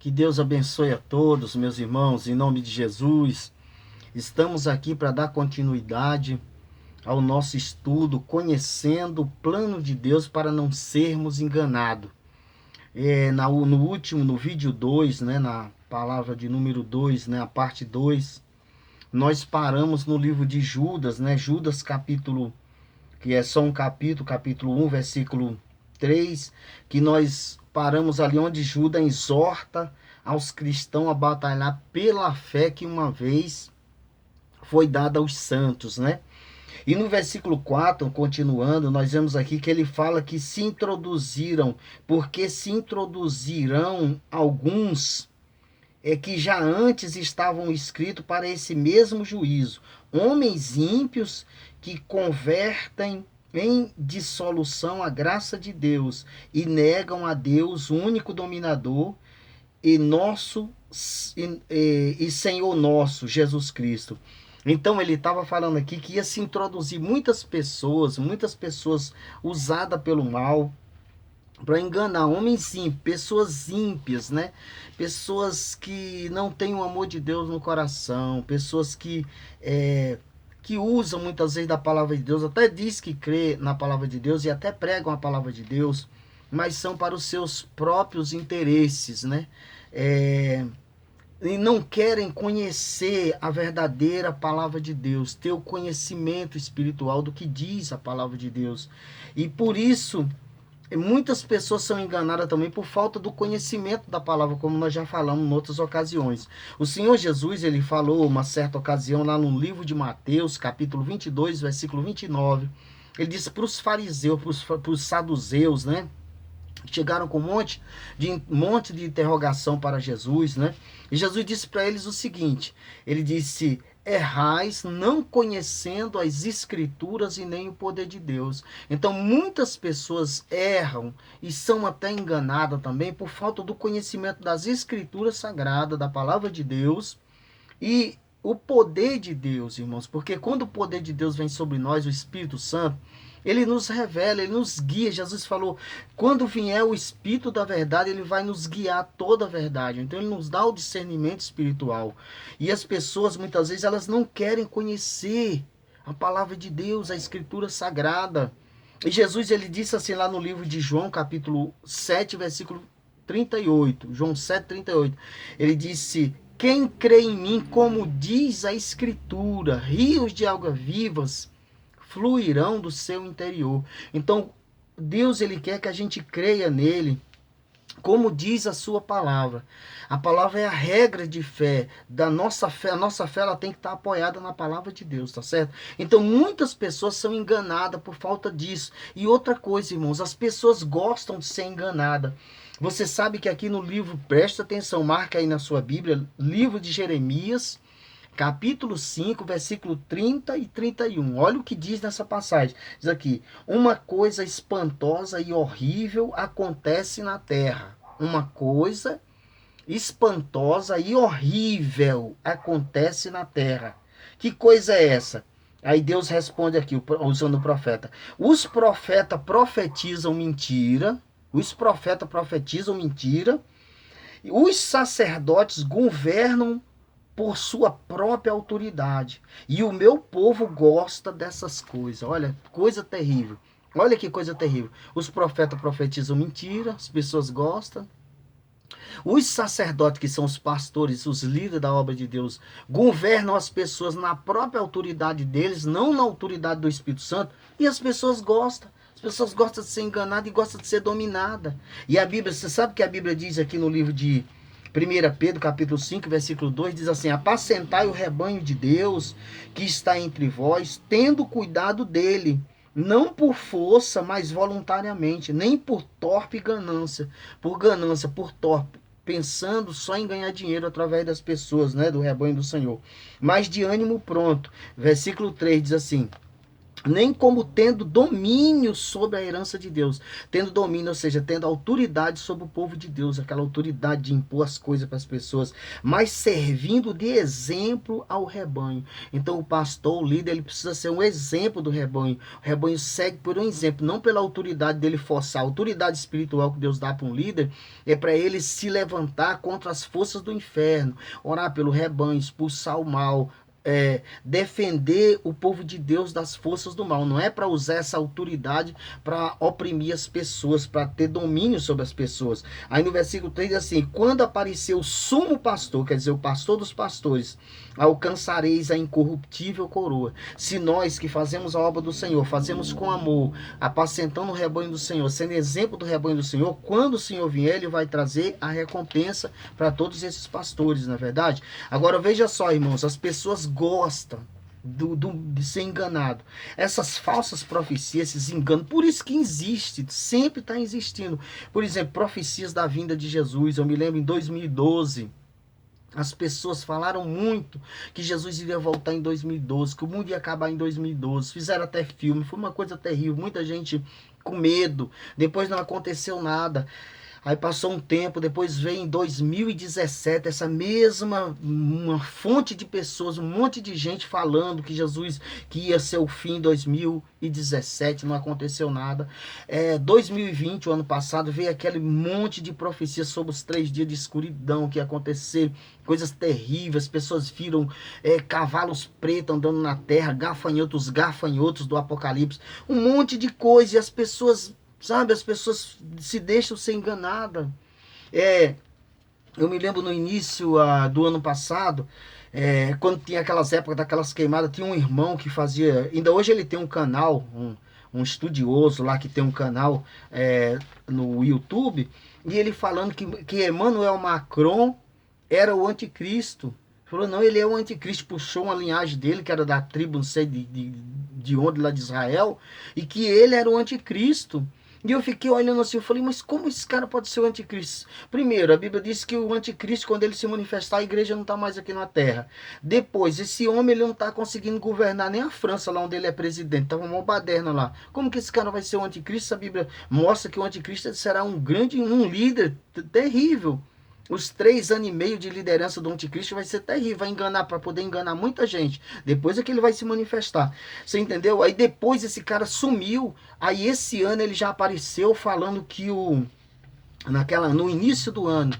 Que Deus abençoe a todos, meus irmãos, em nome de Jesus. Estamos aqui para dar continuidade ao nosso estudo, conhecendo o plano de Deus para não sermos enganados. No vídeo 2, né, na palavra de número 2, né, a parte 2, nós paramos no livro de Judas, né, Judas capítulo, que é só um capítulo 1, versículo 3, que nós paramos ali onde Judas exorta aos cristãos a batalhar pela fé que uma vez foi dada aos santos, né? E no versículo 4, continuando, nós vemos aqui que ele fala que se introduziram, porque se introduzirão alguns que já antes estavam escritos para esse mesmo juízo, homens ímpios que convertem em dissolução a graça de Deus e negam a Deus, o único dominador, e nosso e Senhor nosso, Jesus Cristo. Então ele estava falando aqui que ia se introduzir muitas pessoas usadas pelo mal para enganar homens ímpios, pessoas ímpias, né? Pessoas que não têm o amor de Deus no coração, pessoas que usam muitas vezes da palavra de Deus, até diz que crê na palavra de Deus e até pregam a palavra de Deus, mas são para os seus próprios interesses, né? E não querem conhecer a verdadeira palavra de Deus, ter o conhecimento espiritual do que diz a palavra de Deus. E por isso, muitas pessoas são enganadas também por falta do conhecimento da palavra, como nós já falamos em outras ocasiões. O Senhor Jesus, ele falou uma certa ocasião lá no livro de Mateus, capítulo 22, versículo 29. Ele disse para os fariseus, para os saduceus, né? Chegaram com um monte de interrogação para Jesus, né? E Jesus disse para eles o seguinte, ele disse: errais não conhecendo as escrituras e nem o poder de Deus. Então muitas pessoas erram e são até enganadas também por falta do conhecimento das escrituras sagradas, da palavra de Deus e o poder de Deus, irmãos. Porque quando o poder de Deus vem sobre nós, o Espírito Santo, ele nos revela, ele nos guia. Jesus falou, quando vier o Espírito da verdade, ele vai nos guiar toda a verdade. Então ele nos dá o discernimento espiritual. E as pessoas, muitas vezes, elas não querem conhecer a palavra de Deus, a Escritura Sagrada. E Jesus, ele disse assim lá no livro de João, capítulo 7, versículo 38. João 7, 38. Ele disse: quem crê em mim, como diz a Escritura, rios de águas vivas fluirão do seu interior. Então, Deus, ele quer que a gente creia nele, como diz a sua palavra. A palavra é a regra de fé, da nossa fé. A nossa fé, ela tem que estar apoiada na palavra de Deus, tá certo? Então, muitas pessoas são enganadas por falta disso. E outra coisa, irmãos, as pessoas gostam de ser enganadas. Você sabe que aqui no livro, presta atenção, marca aí na sua Bíblia, livro de Jeremias, capítulo 5, versículo 30 e 31. Olha o que diz nessa passagem. Diz aqui: uma coisa espantosa e horrível acontece na terra. Uma coisa espantosa e horrível acontece na terra. Que coisa é essa? Aí Deus responde aqui, usando o profeta. Os profetas profetizam mentira. Os profetas profetizam mentira. Os sacerdotes governam por sua própria autoridade. E o meu povo gosta dessas coisas. Olha, coisa terrível. Olha que coisa terrível. Os profetas profetizam mentira, as pessoas gostam. Os sacerdotes, que são os pastores, os líderes da obra de Deus, governam as pessoas na própria autoridade deles, não na autoridade do Espírito Santo, e as pessoas gostam. As pessoas gostam de ser enganadas e gostam de ser dominadas. E a Bíblia, você sabe que a Bíblia diz aqui no livro de 1 Pedro, capítulo 5, versículo 2, diz assim: apacentai o rebanho de Deus que está entre vós, tendo cuidado dele, não por força, mas voluntariamente, nem por ganância, por torpe, pensando só em ganhar dinheiro através das pessoas, né, do rebanho do Senhor, mas de ânimo pronto. Versículo 3 diz assim: nem como tendo domínio sobre a herança de Deus. Tendo domínio, ou seja, tendo autoridade sobre o povo de Deus, aquela autoridade de impor as coisas para as pessoas, mas servindo de exemplo ao rebanho. Então o pastor, o líder, ele precisa ser um exemplo do rebanho. O rebanho segue por um exemplo, não pela autoridade dele forçar. A autoridade espiritual que Deus dá para um líder é para ele se levantar contra as forças do inferno, orar pelo rebanho, expulsar o mal, defender o povo de Deus das forças do mal. Não é para usar essa autoridade para oprimir as pessoas, para ter domínio sobre as pessoas. Aí no versículo 3 diz assim: quando apareceu o sumo pastor, quer dizer, o pastor dos pastores, alcançareis a incorruptível coroa. Se nós que fazemos a obra do Senhor, fazemos com amor, apacentando o rebanho do Senhor, sendo exemplo do rebanho do Senhor, quando o Senhor vier, ele vai trazer a recompensa para todos esses pastores, não é verdade? Agora veja só, irmãos, as pessoas gostam de ser enganado. Essas falsas profecias, esses enganos, por isso que existe, sempre está existindo. Por exemplo, profecias da vinda de Jesus. Eu me lembro em 2012, as pessoas falaram muito que Jesus iria voltar em 2012, que o mundo ia acabar em 2012. Fizeram até filme, foi uma coisa terrível. Muita gente com medo. Depois não aconteceu nada. Aí passou um tempo, depois veio em 2017 essa mesma uma fonte de pessoas, um monte de gente falando que Jesus que ia ser o fim em 2017, não aconteceu nada. 2020, o ano passado, veio aquele monte de profecias sobre os 3 dias de escuridão que ia acontecer, coisas terríveis, pessoas viram cavalos pretos andando na terra, gafanhotos do Apocalipse, um monte de coisa, e as pessoas, sabe, as pessoas se deixam ser enganadas. Eu me lembro no início do ano passado, quando tinha aquelas épocas daquelas queimadas, tinha um irmão que fazia, ainda hoje ele tem um canal, um estudioso lá que tem um canal no YouTube, e ele falando que Emmanuel Macron era o anticristo. Falou, não, ele é o anticristo, puxou uma linhagem dele, que era da tribo, não sei de onde, lá de Israel, e que ele era o anticristo. E eu fiquei olhando assim, eu falei, mas como esse cara pode ser o anticristo? Primeiro, a Bíblia diz que o anticristo, quando ele se manifestar, a igreja não está mais aqui na terra. Depois, esse homem ele não está conseguindo governar nem a França, lá onde ele é presidente, estava uma baderna lá. Como que esse cara vai ser o anticristo? A Bíblia mostra que o anticristo será um líder terrível. Os 3 anos e meio de liderança do anticristo vai ser terrível, vai enganar, para poder enganar muita gente. Depois é que ele vai se manifestar. Você entendeu? Aí depois esse cara sumiu. Aí esse ano ele já apareceu falando que no início do ano,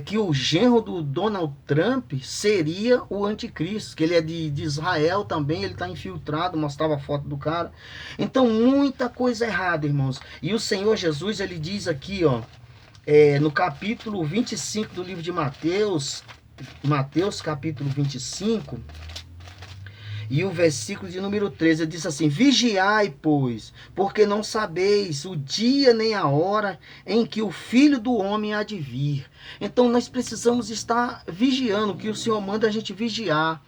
que o genro do Donald Trump seria o anticristo, que ele é de Israel também, ele está infiltrado, mostrava a foto do cara. Então muita coisa errada, irmãos. E o Senhor Jesus, ele diz aqui, ó, no capítulo 25 do livro de Mateus, capítulo 25, e o versículo de número 13, ele diz assim: vigiai, pois, porque não sabeis o dia nem a hora em que o Filho do Homem há de vir. Então nós precisamos estar vigiando, que o Senhor manda a gente vigiar,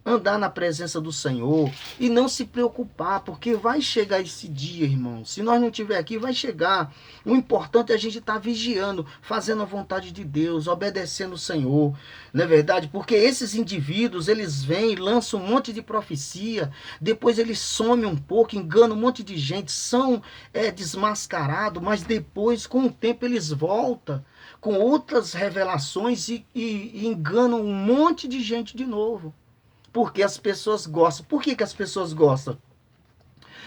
andar na presença do Senhor e não se preocupar, porque vai chegar esse dia, irmão. Se nós não estiver aqui, vai chegar. O importante é a gente estar vigiando, fazendo a vontade de Deus, obedecendo o Senhor, não é verdade? Porque esses indivíduos, eles vêm, lançam um monte de profecia, depois eles somem um pouco, enganam um monte de gente, são desmascarados, mas depois, com o tempo, eles voltam com outras revelações e enganam um monte de gente de novo. Porque as pessoas gostam. Por que as pessoas gostam?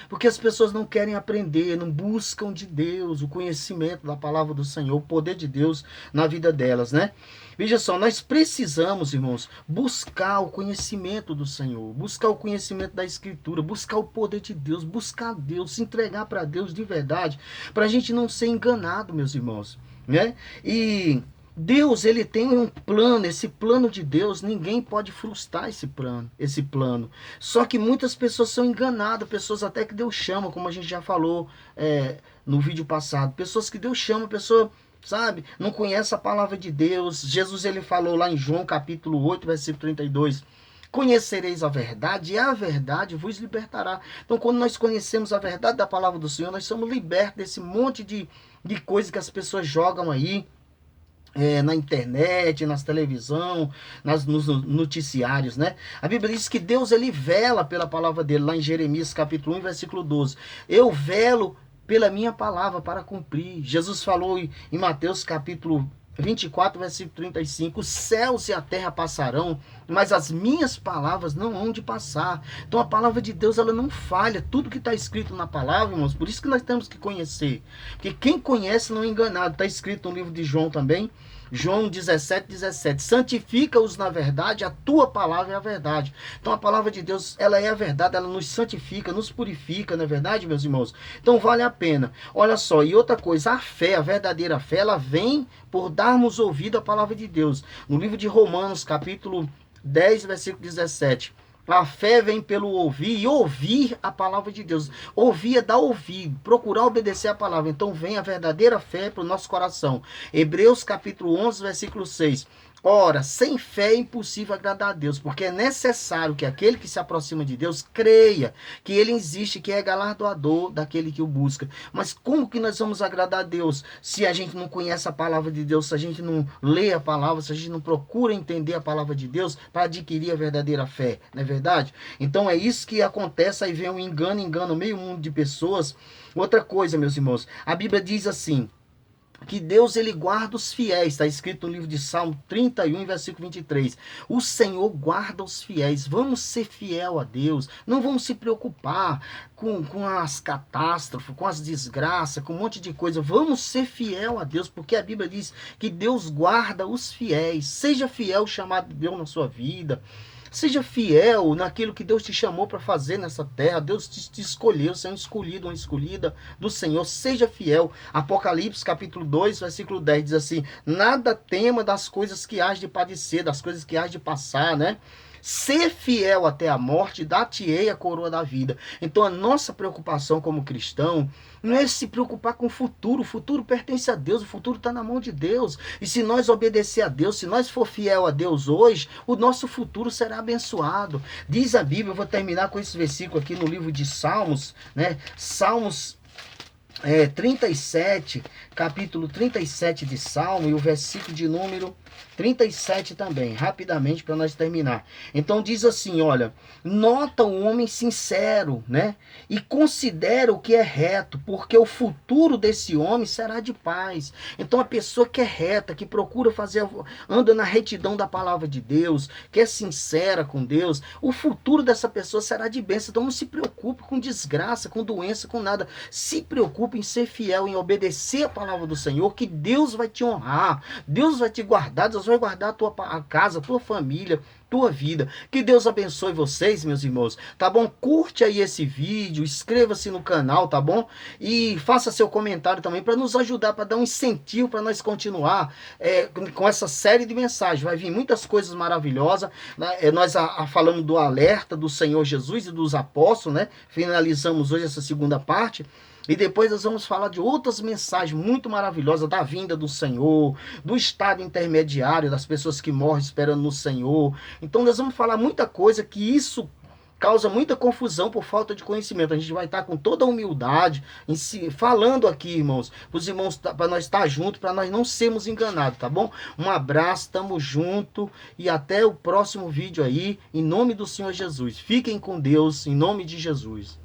Porque as pessoas não querem aprender, não buscam de Deus, o conhecimento da palavra do Senhor, o poder de Deus na vida delas, né? Veja só, nós precisamos, irmãos, buscar o conhecimento do Senhor, buscar o conhecimento da Escritura, buscar o poder de Deus, buscar Deus, se entregar para Deus de verdade, para a gente não ser enganado, meus irmãos, né? E Deus, ele tem um plano, esse plano de Deus, ninguém pode frustrar esse plano. Só que muitas pessoas são enganadas, pessoas até que Deus chama, como a gente já falou no vídeo passado, pessoas que Deus chama, pessoa, sabe, não conhece a palavra de Deus. Jesus, ele falou lá em João capítulo 8, versículo 32, conhecereis a verdade e a verdade vos libertará. Então, quando nós conhecemos a verdade da palavra do Senhor, nós somos libertos desse monte de coisas que as pessoas jogam aí, na internet, nas televisão, nos noticiários, né? A Bíblia diz que Deus, ele vela pela palavra dele, lá em Jeremias capítulo 1, versículo 12. Eu velo pela minha palavra para cumprir. Jesus falou em Mateus capítulo 24, versículo 35, os céus e a terra passarão, mas as minhas palavras não hão de passar. Então a palavra de Deus, ela não falha. Tudo que está escrito na palavra, irmãos, por isso que nós temos que conhecer. Porque quem conhece não é enganado. Está escrito no livro de João também, João 17, 17. Santifica-os na verdade, a tua palavra é a verdade. Então a palavra de Deus, ela é a verdade, ela nos santifica, nos purifica, não é verdade, meus irmãos? Então vale a pena. Olha só, e outra coisa, a fé, a verdadeira fé, ela vem por darmos ouvido à palavra de Deus. No livro de Romanos, capítulo 10, versículo 17. A fé vem pelo ouvir e ouvir a palavra de Deus. Ouvir é dar ouvido, procurar obedecer a palavra. Então vem a verdadeira fé para o nosso coração. Hebreus capítulo 11, versículo 6. Ora, sem fé é impossível agradar a Deus, porque é necessário que aquele que se aproxima de Deus creia que ele existe, que é galardoador daquele que o busca. Mas como que nós vamos agradar a Deus se a gente não conhece a palavra de Deus, se a gente não lê a palavra, se a gente não procura entender a palavra de Deus para adquirir a verdadeira fé, não é verdade? Então é isso que acontece, aí vem um engana meio mundo de pessoas. Outra coisa, meus irmãos, a Bíblia diz assim, que Deus, ele guarda os fiéis, está escrito no livro de Salmo 31, versículo 23. O Senhor guarda os fiéis. Vamos ser fiel a Deus, não vamos se preocupar com as catástrofes, com as desgraças, com um monte de coisa. Vamos ser fiel a Deus, porque a Bíblia diz que Deus guarda os fiéis. Seja fiel chamado de Deus na sua vida. Seja fiel naquilo que Deus te chamou para fazer nessa terra. Deus te escolheu, você é um escolhido, uma escolhida do Senhor. Seja fiel. Apocalipse capítulo 2, versículo 10 diz assim: nada tema das coisas que hás de padecer, das coisas que hás de passar, né? Ser fiel até a morte, dar-te-ei a coroa da vida. Então a nossa preocupação como cristão não é se preocupar com o futuro pertence a Deus, o futuro está na mão de Deus. E se nós obedecer a Deus, se nós for fiel a Deus hoje, o nosso futuro será abençoado. Diz a Bíblia, eu vou terminar com esse versículo aqui no livro de Salmos, né? Salmos 37, capítulo 37 de Salmo, e o versículo de número 37 também, rapidamente para nós terminar. Então diz assim, olha, nota o homem sincero, né? E considera o que é reto, porque o futuro desse homem será de paz. Então a pessoa que é reta, que procura fazer, anda na retidão da palavra de Deus, que é sincera com Deus, o futuro dessa pessoa será de bênção. Então não se preocupe com desgraça, com doença, com nada. Se preocupe em ser fiel, em obedecer a palavra do Senhor, que Deus vai te honrar, Deus vai te guardar, Deus vai guardar a casa, a tua família, tua vida. Que Deus abençoe vocês, meus irmãos, tá bom? Curte aí esse vídeo, inscreva-se no canal, tá bom? E faça seu comentário também para nos ajudar, para dar um incentivo para nós continuar com essa série de mensagens. Vai vir muitas coisas maravilhosas, né? Nós falamos do alerta do Senhor Jesus e dos apóstolos, né? Finalizamos hoje essa segunda parte. E depois nós vamos falar de outras mensagens muito maravilhosas da vinda do Senhor, do estado intermediário, das pessoas que morrem esperando no Senhor. Então nós vamos falar muita coisa que isso causa muita confusão por falta de conhecimento. A gente vai estar com toda a humildade falando aqui, irmãos, para os irmãos, para nós estar juntos, para nós não sermos enganados, tá bom? Um abraço, tamo junto e até o próximo vídeo aí, em nome do Senhor Jesus. Fiquem com Deus, em nome de Jesus.